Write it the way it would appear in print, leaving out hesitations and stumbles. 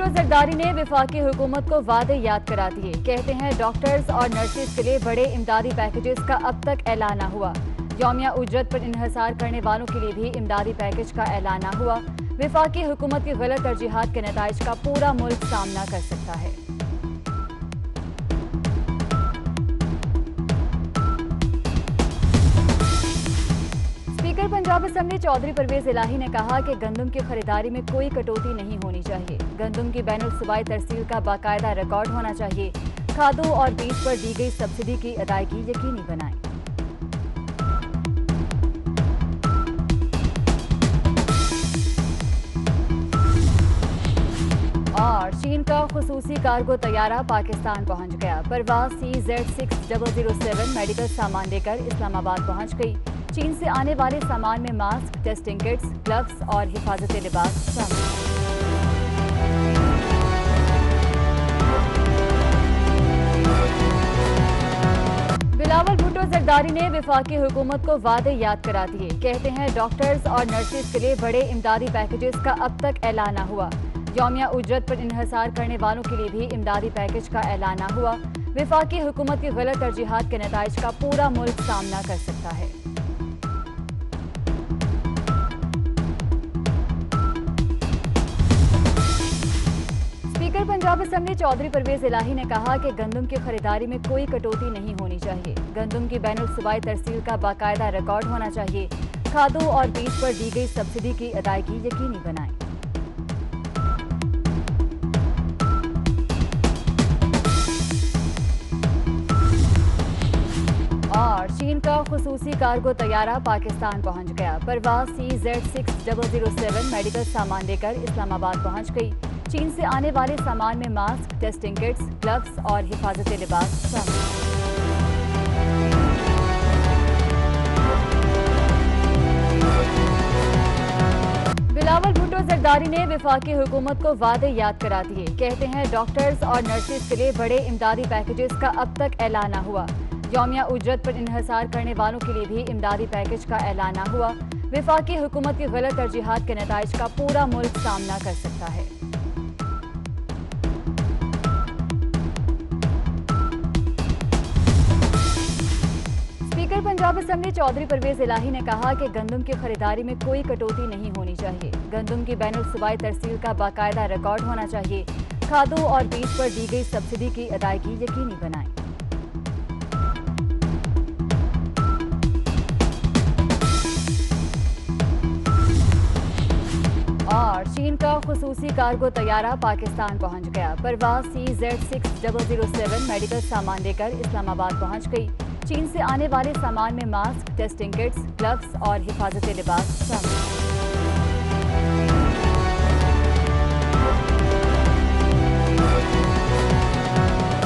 भुट्टो जरदारी ने वफाकी हुकूमत को वादे याद करा दिए। कहते हैं डॉक्टर्स और नर्सेज के लिए बड़े इमदादी पैकेजेस का अब तक ऐलान न हुआ। यौमिया उजरत पर इन्हिसार करने वालों के लिए भी इमदादी पैकेज का ऐलान न हुआ। वफाकी हुकूमत की गलत तरजीहात के नताइज का पूरा मुल्क सामना कर सकता है। स्पीकर पंजाब असेंबली चौधरी परवेज इलाही ने कहा कि गंदम की खरीदारी में कोई कटौती नहीं होनी चाहिए। गंदम की बैनुल सूबाई तरसील का बाकायदा रिकॉर्ड होना चाहिए। खादों और बीज पर दी गई सब्सिडी की अदायगी यकीनी बनाएं। और चीन का खुसूसी कार्गो तैयारा पाकिस्तान पहुंच गया। परवाज CZ6007 मेडिकल सामान लेकर इस्लामाबाद पहुंच गई। चीन से आने वाले सामान में मास्क, टेस्टिंग किट्स, ग्लव्स और हिफाजती लिबास शामिल हैं। बिलावल भुट्टो जरदारी ने वफाकी हुकूमत को वादे याद करा दिए। कहते हैं डॉक्टर्स और नर्सेज के लिए बड़े इमदादी पैकेजेस का अब तक ऐलान न हुआ। यौमिया उजरत पर इन्हिसार करने वालों के लिए भी इमदादी पैकेज का ऐलान न हुआ। वफाकी हुकूमत की गलत तरजीहात के नताइज का पूरा मुल्क सामना कर सकता है। स्पीकर पंजाब असेंबली चौधरी परवेज इलाही ने कहा कि गंदम की खरीदारी में कोई कटौती नहीं होनी चाहिए। गंदम की बैनुल सूबाई तरसील का बाकायदा रिकॉर्ड होना चाहिए। खादों और बीज पर दी गई सब्सिडी की अदायगी यकीनी बनाएं। और चीन का खुसूसी कार्गो तैयारा पाकिस्तान पहुंच गया। परवाज CZ6007 मेडिकल सामान लेकर इस्लामाबाद पहुंच गई। चीन से आने वाले सामान में मास्क, टेस्टिंग किट्स, ग्लव्स और हिफाजती लिबास शामिल हैं। बिलावल भुट्टो जरदारी ने वफाकी हुकूमत को वादे याद करा दिए। कहते हैं डॉक्टर्स और नर्सेज के लिए बड़े इमदादी पैकेजेस का अब तक ऐलान न हुआ। यौमिया उजरत पर इन्हिसार करने वालों के लिए भी इमदादी पैकेज का ऐलान न हुआ। वफाकी हुकूमत की गलत तरजीहात के नताइज का पूरा मुल्क सामना कर सकता है। स्पीकर पंजाब असेंबली चौधरी परवेज इलाही ने कहा कि गंदम की खरीदारी में कोई कटौती नहीं होनी चाहिए। गंदम की बैनुल सूबाई तरसील का बाकायदा रिकॉर्ड होना चाहिए। खादों और बीज पर दी गई सब्सिडी की अदायगी यकीनी बनाएं। और चीन का खुसूसी कार्गो तैयारा पाकिस्तान पहुंच गया। परवाज CZ6007 मेडिकल सामान लेकर इस्लामाबाद पहुंच गई। चीन से आने वाले सामान में मास्क, टेस्टिंग किट्स, ग्लव्स और हिफाजती लिबास शामिल हैं।